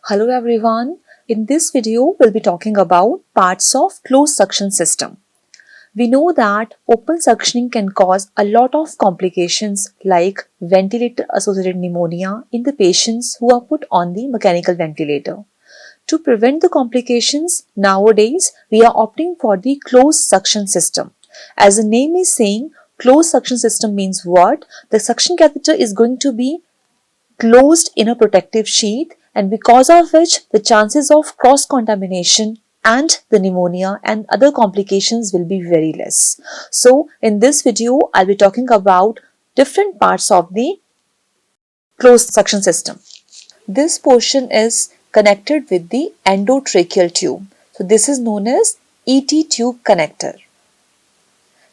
Hello everyone. In this video, we'll be talking about parts of closed suction system. We know that open suctioning can cause a lot of complications like ventilator associated pneumonia in the patients who are put on the mechanical ventilator. To prevent the complications, nowadays we are opting for the closed suction system. As the name is saying, closed suction system means what? The suction catheter is going to be closed in a protective sheath, and because of which the chances of cross contamination and the pneumonia and other complications will be very less. So in this video I'll be talking about different parts of the closed suction system. This portion is connected with the endotracheal tube. So this is known as ET tube connector.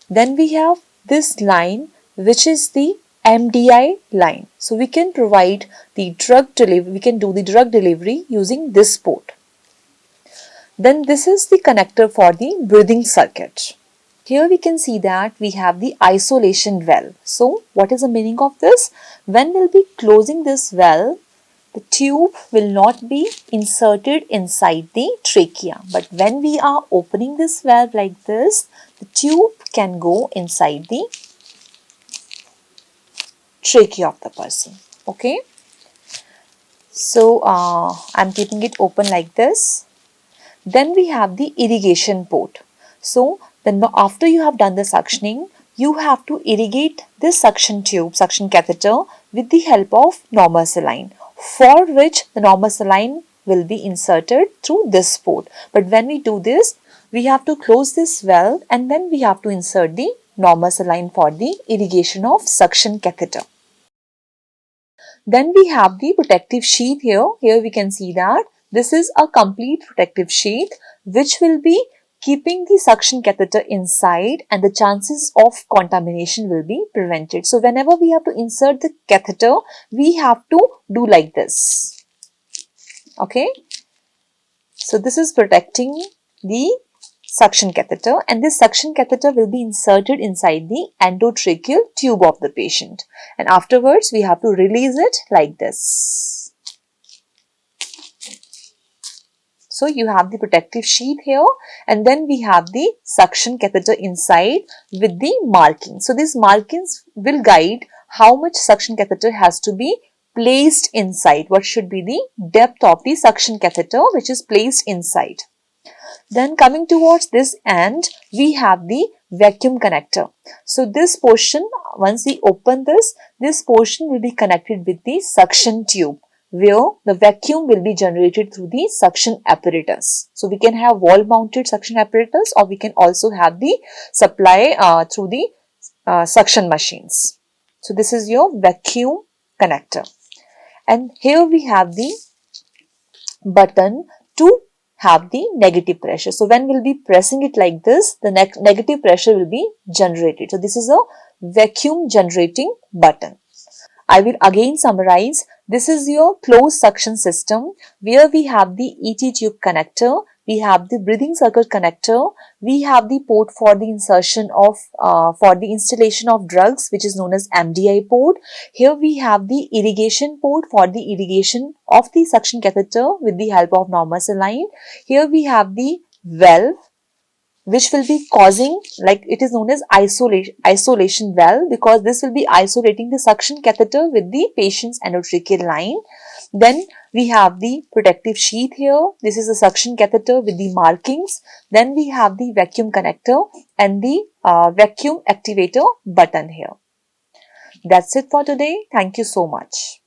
Then we have this line which is the MDI line. So we can provide the drug delivery, we can do the drug delivery using this port. Then this is the connector for the breathing circuit. Here we can see that we have the isolation valve. So what is the meaning of this? When we'll be closing this valve, the tube will not be inserted inside the trachea. But when we are opening this valve like this, the tube can go inside the trachea of the person. Okay. So I'm keeping it open like this. Then we have the irrigation port. So then after you have done the suctioning, you have to irrigate this suction tube, suction catheter with the help of normal saline, for which the normal saline will be inserted through this port. But when we do this, we have to close this valve and then we have to insert the normal saline for the irrigation of suction catheter. Then we have the protective sheath here. Here we can see that this is a complete protective sheath which will be keeping the suction catheter inside, and the chances of contamination will be prevented. So whenever we have to insert the catheter, we have to do like this. Okay. So this is protecting the suction catheter, and this suction catheter will be inserted inside the endotracheal tube of the patient, and afterwards we have to release it like this. So you have the protective sheath here, and then we have the suction catheter inside with the markings. So these markings will guide how much suction catheter has to be placed inside, what should be the depth of the suction catheter which is placed inside. Then coming towards this end, we have the vacuum connector. So this portion, once we open this portion will be connected with the suction tube, where the vacuum will be generated through the suction apparatus. So we can have wall mounted suction apparatus, or we can also have the supply through the suction machines. So this is your vacuum connector. And here we have the button to have the negative pressure. So when we'll be pressing it like this, the negative pressure will be generated. So this is a vacuum generating button. I will again summarize. This is your closed suction system where we have the ET tube connector, we have the breathing circuit connector, we have the port for the insertion of, for the installation of drugs which is known as MDI port. Here we have the irrigation port for the irrigation of the suction catheter with the help of normal saline. Here we have the valve which will be causing, like it is known as isolation valve, because this will be isolating the suction catheter with the patient's endotracheal line. Then we have the protective sheath here. This is a suction catheter with the markings. Then we have the vacuum connector and the vacuum activator button here. That's it for today. Thank you so much.